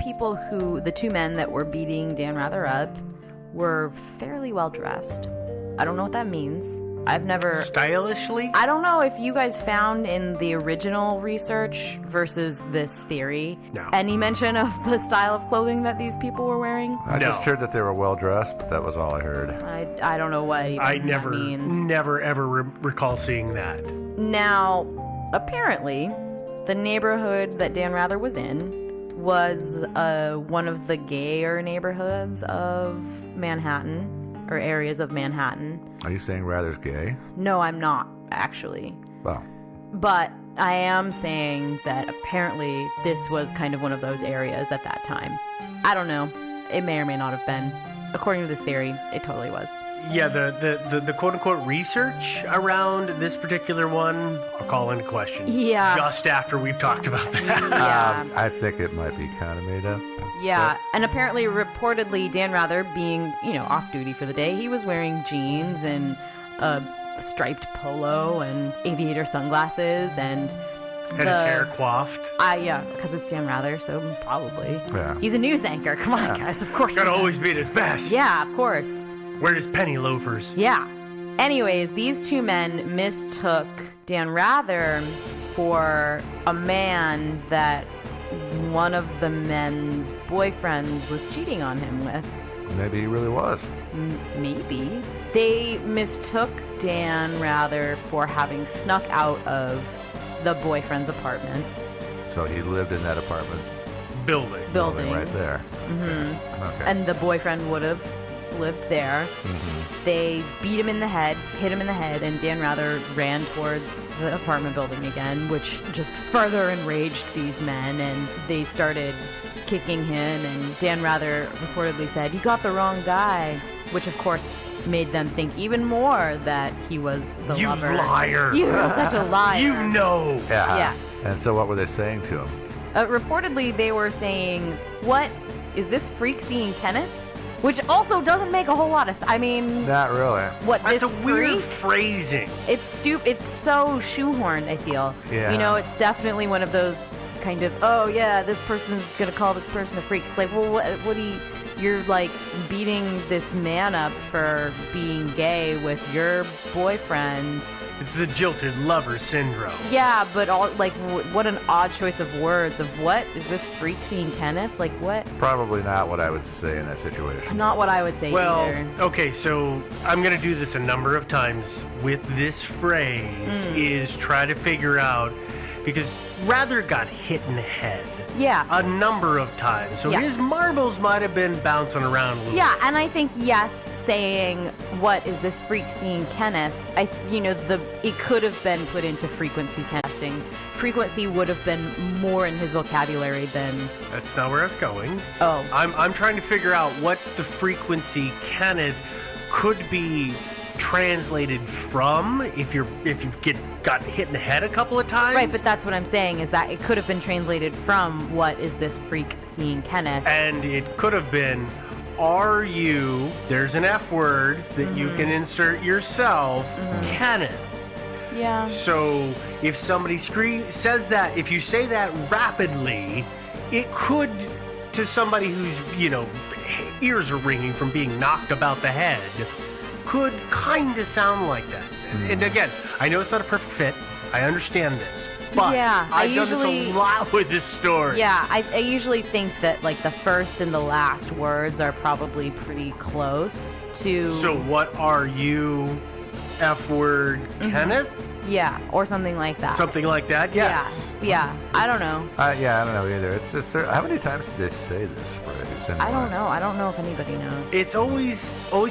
the two men that were beating Dan Rather up were fairly well dressed. I don't know what that means. I've never... Stylishly? I don't know if you guys found in the original research versus this theory any mention of the style of clothing that these people were wearing. I just heard that they were well dressed, but that was all I heard. I don't know what even that means. never ever recall seeing that. Now, apparently, the neighborhood that Dan Rather was in was one of the gayer neighborhoods of Manhattan, or areas of Manhattan. Are you saying Rather's gay? No, I'm not, actually. Well. But I am saying that apparently this was kind of one of those areas at that time. I don't know. It may or may not have been. According to this theory, it totally was. Yeah, the quote-unquote research around this particular one, I'll call into question. Yeah. Just after we've talked about that. Yeah. I think it might be kind of made up. Yeah, and apparently, reportedly, Dan Rather, being, off duty for the day, he was wearing jeans and a striped polo and aviator sunglasses and... Had his hair coiffed. Yeah, because it's Dan Rather, so probably. Yeah. He's a news anchor. Come on, guys, of course. Gotta always be at his best. Yeah, of course. Wear his penny loafers. Yeah. Anyways, these two men mistook Dan Rather for a man that one of the men's boyfriends was cheating on him with. Maybe he really was. Maybe. They mistook Dan Rather for having snuck out of the boyfriend's apartment. So he lived in that apartment building right there. Mm-hmm. Okay. And the boyfriend would have lived there. Mm-hmm. They beat him in the head, hit him in the head, and Dan Rather ran towards the apartment building again, which just further enraged these men, and they started kicking him, and Dan Rather reportedly said, "You got the wrong guy," which of course made them think even more that he was the lover. You liar! You're such a liar. You know! Yeah. Yeah. And so what were they saying to him? Reportedly, they were saying, "What is this freak seeing Kenneth?" Which also doesn't make a whole lot of sense. I mean... Not really. What, That's this a weird freak? phrasing. It's it's so shoehorned, I feel. Yeah. It's definitely one of those kind of, oh yeah, this person's gonna call this person a freak. It's like, well, what do you... You're, like, beating this man up for being gay with your boyfriend. It's the jilted lover syndrome. Yeah, but what an odd choice of words of what? Is this freak seeing Kenneth? Like, what? Probably not what I would say in that situation. Not what I would say either. Okay, so I'm going to do this a number of times with this phrase, is try to figure out, because Rather got hit in the head. Yeah. A number of times. So his marbles might have been bouncing around a little bit. And I think, yes, saying, what is this freak seeing Kenneth? It could have been put into frequency testing. Frequency would have been more in his vocabulary than... That's not where I was going. Oh. I'm trying to figure out what the frequency Kenneth could be translated from if you've gotten hit in the head a couple of times. Right, but that's what I'm saying, is that it could have been translated from what is this freak seeing Kenneth? And it could have been, are you, there's an F word that you can insert yourself, Kenneth. Yeah. So if somebody says that, if you say that rapidly, it could, to somebody whose, ears are ringing from being knocked about the head, could kind of sound like that. And again, I know it's not a perfect fit. I understand this. But I've done this a lot with this story. Yeah, I usually think that, like, the first and the last words are probably pretty close to... So what are you, F word, Kenneth? Yeah, or something like that. Something like that, yes. Yeah, I don't know. I don't know either. It's just, how many times did they say this phrase? Anyway? I don't know. I don't know if anybody knows. It's always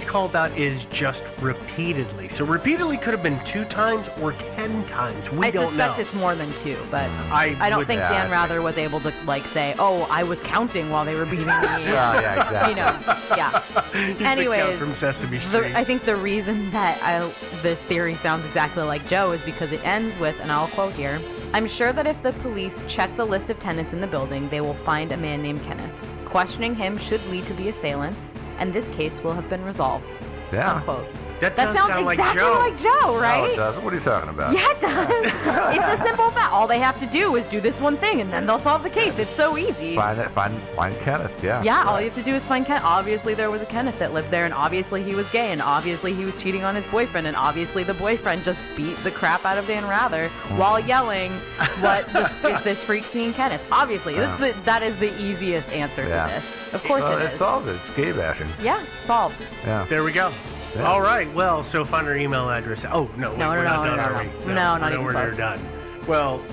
called out is just repeatedly. So repeatedly could have been 2 times or 10 times. We don't know. I suspect it's more than 2, but I don't think Dan Rather was able to, like, say, oh, I was counting while they were beating me. Yeah, exactly. He's Anyways, the Count from Sesame Street. I think the reason that this theory sounds exactly like Joe is because it ends with, and I'll quote here, "I'm sure that if the police check the list of tenants in the building, they will find a man named Kenneth. Questioning him should lead to the assailants, and this case will have been resolved." Yeah. Unquote. That That does sounds sound like exactly Joe. like Joe, No, right? it doesn't. What are you talking about? Yeah, it does. It's a simple fact. All they have to do is do this one thing, and then they'll solve the case. It's so easy. Find Kenneth, yeah. Yeah, all right. you have to do is find Kenneth. Obviously, there was a Kenneth that lived there, and obviously he was gay, and obviously he was cheating on his boyfriend, and obviously the boyfriend just beat the crap out of Dan Rather while yelling, is this freak seeing Kenneth? Obviously, that is the easiest answer to this. Of course Well, it it is. solved it. It's gay bashing. Yeah, solved. Yeah. There we go. Yeah. All right. Well, so find our email address. Oh, no. Wait, we're not done, are we? No, not even we're close. done. Well,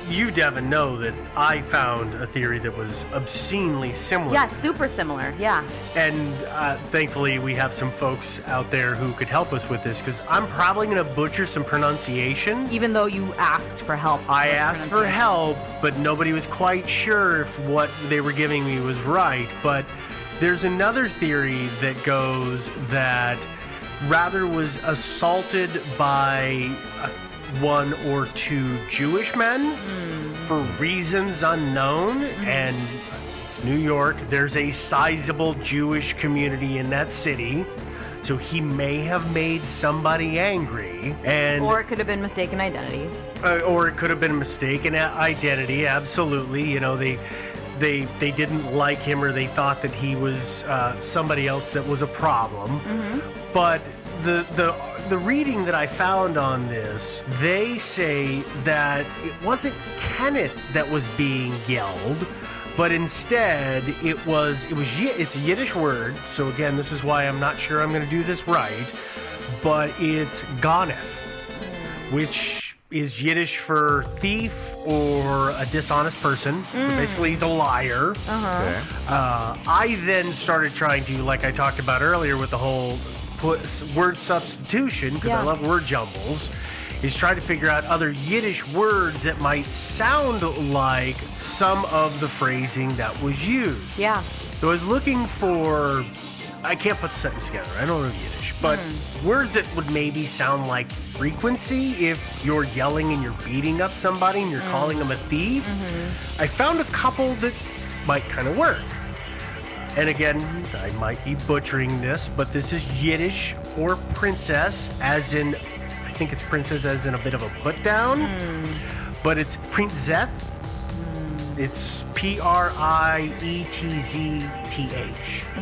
you, Devin, know that I found a theory that was obscenely similar. Yeah, super similar. Yeah. And thankfully, we have some folks out there who could help us with this, because I'm probably going to butcher some pronunciation. Even though you asked for help. I with asked for pronunciation. help, but nobody was quite sure if what they were giving me was right. But there's another theory that goes that Rather was assaulted by one or two Jewish men for reasons unknown, and New York, there's a sizable Jewish community in that city, so he may have made somebody angry, and Or it could have been mistaken identity. or it could have been mistaken identity. Absolutely, you know, they didn't like him, or they thought that he was somebody else that was a problem. But the reading that I found on this, they say that it wasn't Kenneth that was being yelled, but instead it's a Yiddish word. So again, this is why I'm not sure I'm going to do this right, but it's ganef, which is Yiddish for thief or a dishonest person. So basically he's a liar. Okay. I then started trying to, like I talked about earlier with the whole word substitution, because I love word jumbles, is try to figure out other Yiddish words that might sound like some of the phrasing that was used. Yeah. So I was looking for, I can't put the sentence together, I don't know Yiddish, but words that would maybe sound like frequency if you're yelling and you're beating up somebody and you're calling them a thief. I found a couple that might kind of work. And again, I might be butchering this, but this is Yiddish for princess, as in, I think it's princess as in a bit of a put down, but it's printzeth. It's Prietzdth.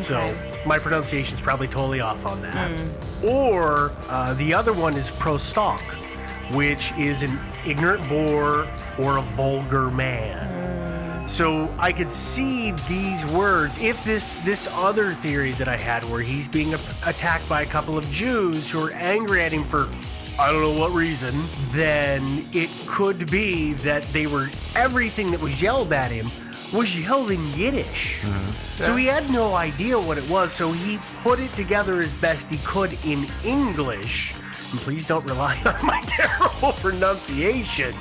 So my pronunciation's probably totally off on that. Or the other one is prostalk, which is an ignorant boor or a vulgar man. So I could see these words, if this other theory that I had where he's being attacked by a couple of Jews who are angry at him for I don't know what reason, then it could be that everything that was yelled at him was yelled in Yiddish. So he had no idea what it was, so he put it together as best he could in English. And please don't rely on my terrible pronunciation,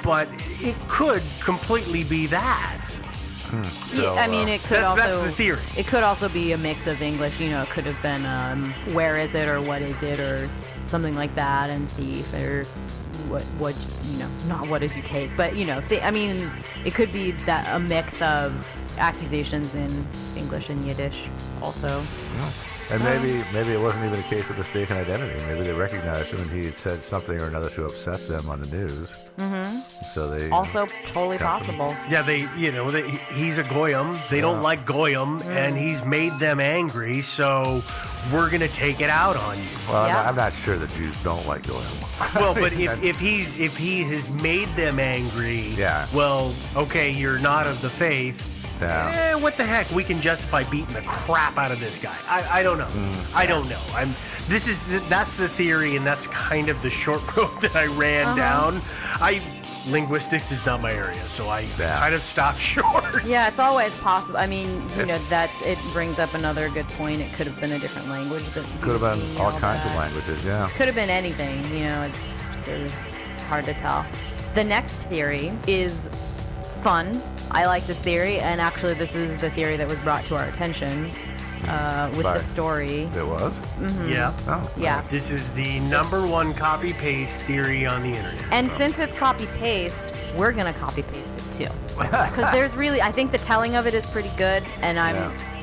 but it could completely be that. So, I mean, it could that's the theory. It could also be a mix of English. You know, it could have been where is it or what is it or something like that, and thief or what you know, not what did you take, but you know, I mean, it could be that a mix of accusations in English and Yiddish also. And maybe it wasn't even a case of mistaken identity. Maybe they recognized him and he had said something or another to upset them on the news. So they Also totally possible. Yeah, he's a goyim. They don't like goyim, and he's made them angry. So we're gonna take it out on you. Well, Yeah. I'm not sure that Jews don't like going. Well, but if he has made them angry, well, okay, you're not of the faith. What the heck? We can justify beating the crap out of this guy. I don't know. I don't know. That's the theory, and that's kind of the short road that I ran down. Linguistics is not my area, so I kind of stopped short. Yeah, it's always possible. I mean, you know, it brings up another good point. It could have been a different language. Could have been all kinds of languages, Could have been anything, you know, it's hard to tell. The next theory is fun. I like this theory, and actually this is the theory that was brought to our attention with the story. It was? Yeah. Oh, Yeah. nice. This is the #1 copy-paste theory on the internet. And since it's copy-paste, we're going to copy-paste it too. Because there's really, I think the telling of it is pretty good, and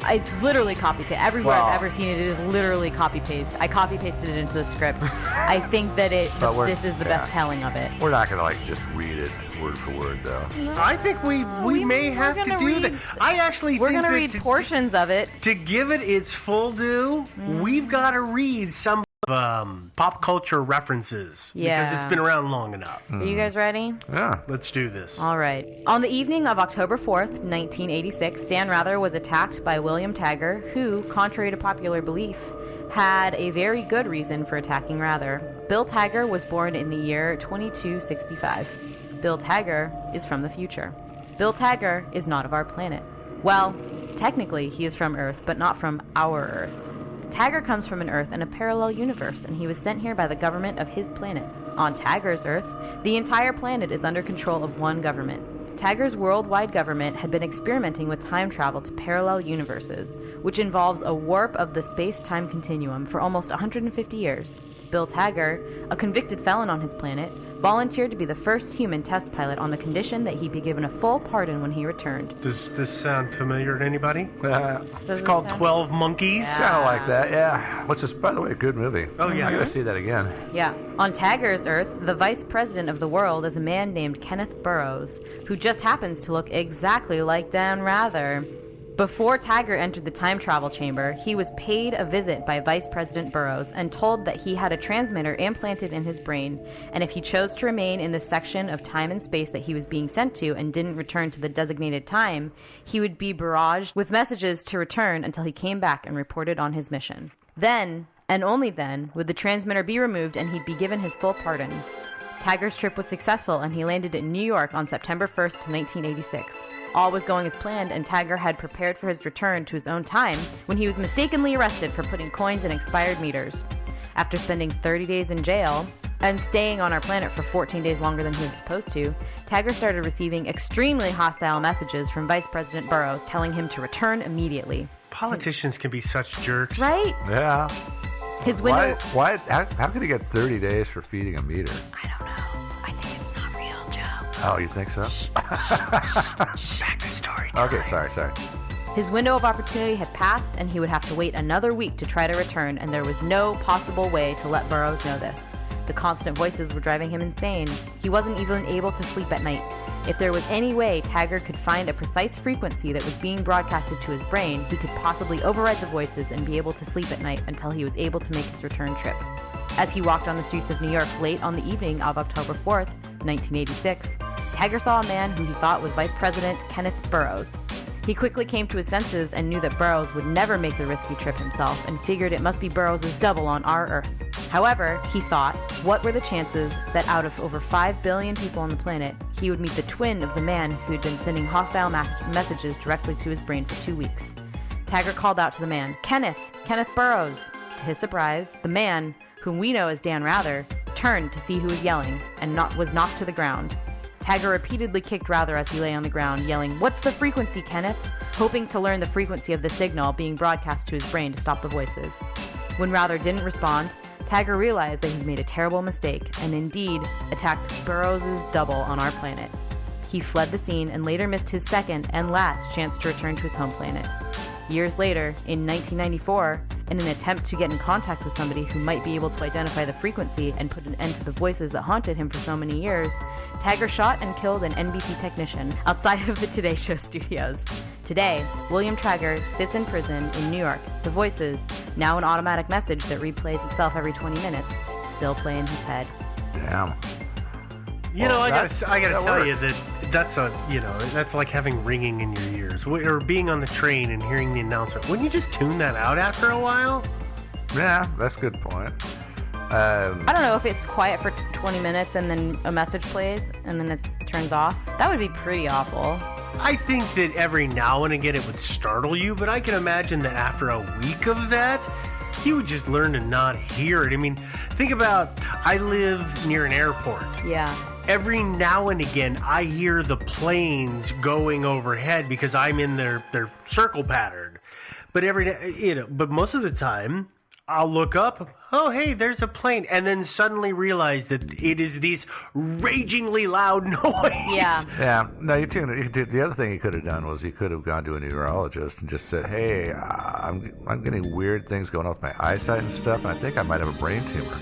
I literally copy paste. Everywhere Well- I've ever seen it is literally copy paste. I copy pasted it into the script. I think that this is the best telling of it. We're not gonna just read it word for word though. I think we may have to do that. I actually We're think gonna that read portions of it. to give it its full due, we've got to read some pop culture references because Yeah. it's been around long enough. Are you guys ready? Yeah. Let's do this. All right. On the evening of October 4th, 1986, Dan Rather was attacked by William Tagger, who, contrary to popular belief, had a very good reason for attacking Rather. Bill Tagger was born in the year 2265. Bill Tagger is from the future. Bill Tagger is not of our planet. Well, technically he is from Earth, but not from our Earth. Tagger comes from an Earth in a parallel universe, and he was sent here by the government of his planet. On Tagger's Earth, the entire planet is under control of one government. Tagger's worldwide government had been experimenting with time travel to parallel universes, which involves a warp of the space-time continuum for almost 150 years. Bill Tagger, a convicted felon on his planet, volunteered to be the first human test pilot on the condition that he be given a full pardon when he returned. Does this sound familiar to anybody? Does It's it called sound- 12 Monkeys. Kind of like that, yeah. Which is, by the way, a good movie. Oh, yeah. I gotta see that again. Yeah. On Tagger's Earth, the vice president of the world is a man named Kenneth Burroughs, who just happens to look exactly like Dan Rather. Before Tagger entered the time travel chamber, he was paid a visit by Vice President Burroughs and told that he had a transmitter implanted in his brain, and if he chose to remain in the section of time and space that he was being sent to and didn't return to the designated time, he would be barraged with messages to return until he came back and reported on his mission. Then, and only then, would the transmitter be removed and he'd be given his full pardon. Tagger's trip was successful and he landed in New York on September 1st, 1986. All was going as planned, and Tagger had prepared for his return to his own time when he was mistakenly arrested for putting coins in expired meters. After spending 30 days in jail and staying on our planet for 14 days longer than he was supposed to, Tagger started receiving extremely hostile messages from Vice President Burroughs telling him to return immediately. Politicians can be such jerks. Right? Yeah. His window... How could he get 30 days for feeding a meter? I don't know. I think it's not real, Joe. Oh, you think so? Back to story time. Okay, sorry. His window of opportunity had passed, and he would have to wait another week to try to return, and there was no possible way to let Burroughs know this. The constant voices were driving him insane. He wasn't even able to sleep at night. If there was any way Tagger could find a precise frequency that was being broadcasted to his brain, he could possibly override the voices and be able to sleep at night until he was able to make his return trip. As he walked on the streets of New York late on the evening of October 4th, 1986, Tagger saw a man who he thought was Vice President Kenneth Burroughs. He quickly came to his senses and knew that Burroughs would never make the risky trip himself and figured it must be Burroughs' double on our Earth. However, he thought, what were the chances that out of over 5 billion people on the planet, he would meet the twin of the man who had been sending hostile messages directly to his brain for 2 weeks? Tagger called out to the man, Kenneth Burroughs. To his surprise, the man, whom we know as Dan Rather, turned to see who was yelling and was knocked to the ground. Tagger repeatedly kicked Rather as he lay on the ground, yelling, "What's the frequency, Kenneth?" hoping to learn the frequency of the signal being broadcast to his brain to stop the voices. When Rather didn't respond, Tagger realized that he'd made a terrible mistake and indeed attacked Burroughs' double on our planet. He fled the scene and later missed his second and last chance to return to his home planet. Years later, in 1994, in an attempt to get in contact with somebody who might be able to identify the frequency and put an end to the voices that haunted him for so many years, Tagger shot and killed an NBC technician outside of the Today Show studios. Today, William Tagger sits in prison in New York. The voices, now an automatic message that replays itself every 20 minutes, still play in his head. Damn. You know, I gotta that tell you works. that's like having ringing in your ears, or being on the train and hearing the announcement. Wouldn't you just tune that out after a while? Yeah, that's a good point. I don't know if it's quiet for 20 minutes and then a message plays and then it turns off. That would be pretty awful. I think that every now and again it would startle you, but I can imagine that after a week of that, you would just learn to not hear it. I mean, think about, I live near an airport. Yeah. Every now and again, I hear the planes going overhead because I'm in their circle pattern. But but most of the time, I'll look up. Oh, hey, there's a plane. And then suddenly realize that it is this ragingly loud noise. Yeah. Yeah. No, the other thing he could have done was he could have gone to a neurologist and just said, "Hey, I'm getting weird things going on with my eyesight and stuff, and I think I might have a brain tumor."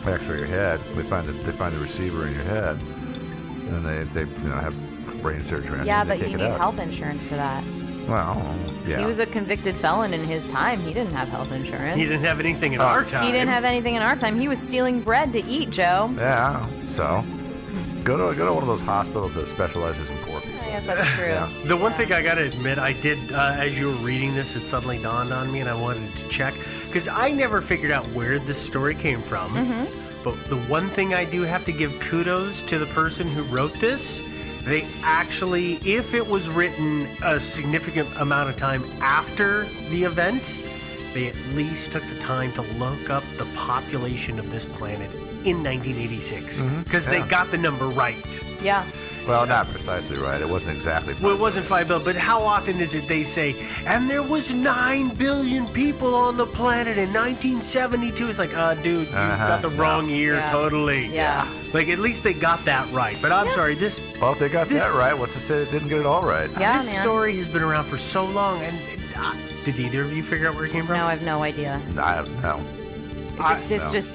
X-ray your head. They find the receiver in your head, and they have brain surgery. Yeah, and they but take you it need out. health insurance for that. Well, yeah. He was a convicted felon in his time. He didn't have health insurance. He didn't have anything in our time. He didn't have anything in our time. He was stealing bread to eat, Joe. Yeah. So go to one of those hospitals that specializes in poor people. I guess that's true. Yeah. The one thing I gotta admit, I did, as you were reading this, it suddenly dawned on me, and I wanted to check, because I never figured out where this story came from. Mm-hmm. But the one thing I do have to give kudos to the person who wrote this, they actually, if it was written a significant amount of time after the event, they at least took the time to look up the population of this planet in 1986. Because they got the number right. Yeah. Well, not precisely right. It wasn't exactly. Well, it wasn't 5 billion, but how often is it they say, and there was 9 billion people on the planet in 1972? It's like, dude, you got the wrong year, Yeah. totally. Yeah. Like, at least they got that right. But I'm sorry, this Well, if they got that right, what's to say they didn't get it all right? Yeah, this man. story has been around for so long, and did either of you figure out where it came from? No, I have no idea. I don't know. It's no. just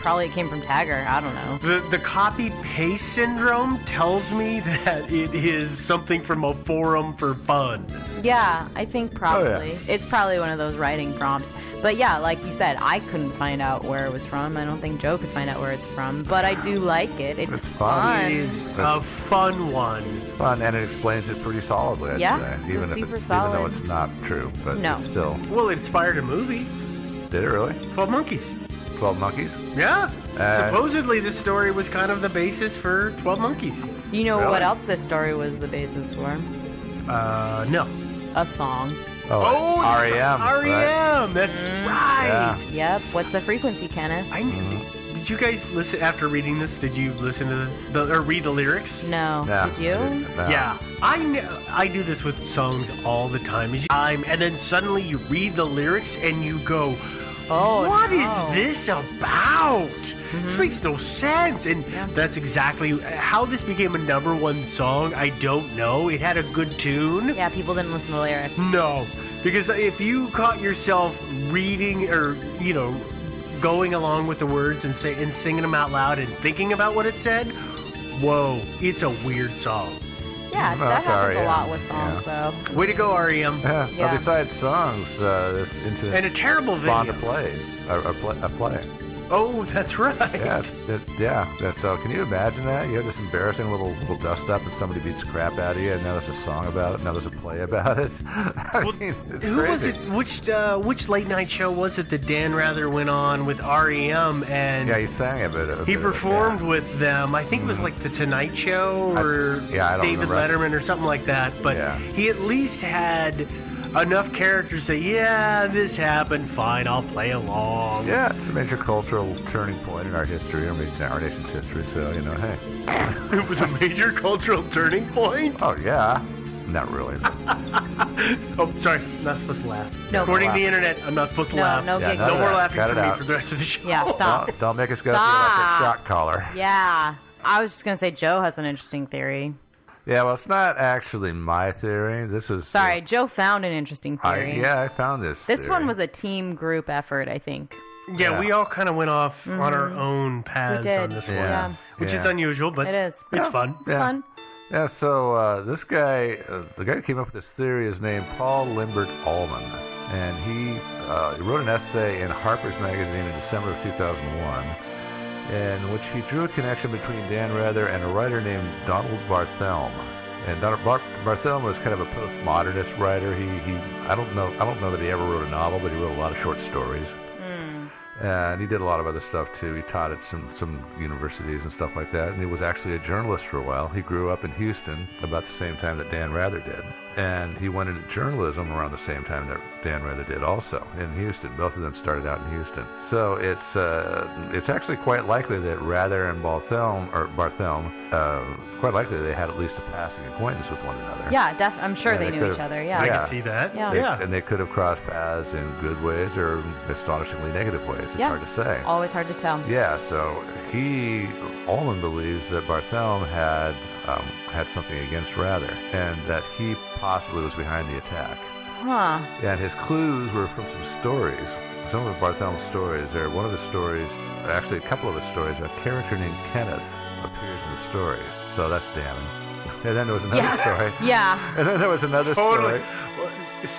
probably it came from Taggart. I don't know. The copy-paste syndrome tells me that it is something from a forum for fun. Yeah, I think probably. yeah. It's probably one of those writing prompts. But yeah, like you said, I couldn't find out where it was from. I don't think Joe could find out where it's from. But I do like it. It's It's fun. It is a fun one. Fun, and it explains it pretty solidly, I'd Yeah, say. it's Even super even solid. though it's not true, but No. it's still. Well, it inspired a movie, Did it really? 12 Monkeys. 12 Monkeys? Yeah. Uh, Supposedly, this story was kind of the basis for 12 Monkeys. You know Really? what else this story was the basis for? No. A song. Oh, R.E.M. right? R.E.M. That's right. Yeah. Yep. What's the frequency, Kenneth? Did you guys listen after reading this? Did you listen to or read the lyrics? No. No, Did you? I didn't. No. Yeah, I do this with songs all the time. And then suddenly you read the lyrics and you go, Oh, "What is no. this about? This makes no sense." And Yeah. that's exactly how this became a #1 song. I don't know. It had a good tune. Yeah, people didn't listen to the lyrics. No, because if you caught yourself reading or going along with the words and singing them out loud and thinking about what it said, whoa, it's a weird song. Yeah, Well, that that's happens a R.E.M., lot with songs, though. Way to go, R.E.M. Yeah. Yeah. Well, besides songs, this incident And a terrible spawned video. a play. Oh, that's right. Yeah, that's can you imagine that? You have this embarrassing little dust up and somebody beats the crap out of you, and now there's a song about it, now there's a play about it. I mean, it's Who was crazy. it? Which late night show was it that Dan Rather went on with REM and Yeah, he sang a bit. he performed with them? I think it was like the Tonight Show or I don't David remember. Letterman or something like that. But Yeah. he at least had enough characters to say, "Yeah, this happened. Fine, I'll play along." Yeah, it's a major cultural turning point in our history, our nation's history. So hey. It was a major cultural turning point. Oh yeah, not really. Oh, sorry, not supposed to laugh. No. According to the internet, I'm not supposed to No, laugh. no Yeah, giggling. No more laughing Cut from it me out. for the rest of the show. Yeah, stop. Don't make us go through Stop. like a shock collar. Yeah. I was just going to say Joe has an interesting theory. Yeah, well, it's not actually my theory. This is Sorry, Joe found an interesting theory. I found this. This theory. one was a team group effort, I think. Yeah, Yeah. we all kind of went off on our own paths did. on this one, Yeah. which is Yeah. unusual, but It is. it's fun. It's fun. Yeah, so this guy, the guy who came up with this theory is named Paul Limbert Ullman, and he wrote an essay in Harper's Magazine in December of 2001, in which he drew a connection between Dan Rather and a writer named Donald Barthelme. And Donald Barthelme was kind of a postmodernist writer. I don't know that he ever wrote a novel, but he wrote a lot of short stories. And he did a lot of other stuff too. He taught at some universities and stuff like that. And he was actually a journalist for a while. He grew up in Houston about the same time that Dan Rather did. And he went into journalism around the same time that Dan Rather did also in Houston. Both of them started out in Houston. So it's actually quite likely that Rather and Barthelme, it's quite likely they had at least a passing acquaintance with one another. Yeah, I'm sure they knew each other. Yeah. I can see that. Yeah. And they could have crossed paths in good ways or astonishingly negative ways. It's hard to say. Always hard to tell. Yeah, so Allman believes that Barthelme had something against Rather, and that he possibly was behind the attack. Huh. And his clues were from some stories. Some of Barthelme's stories. One of the stories, actually a couple of the stories, a character named Kenneth appears in the story. So that's damning. And then there was another story. Yeah. And then there was another story.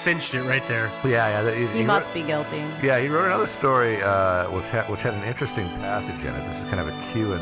Cinched it right there. Yeah. He must be guilty. Yeah, he wrote another story which had an interesting passage in it. This is kind of a Q&A.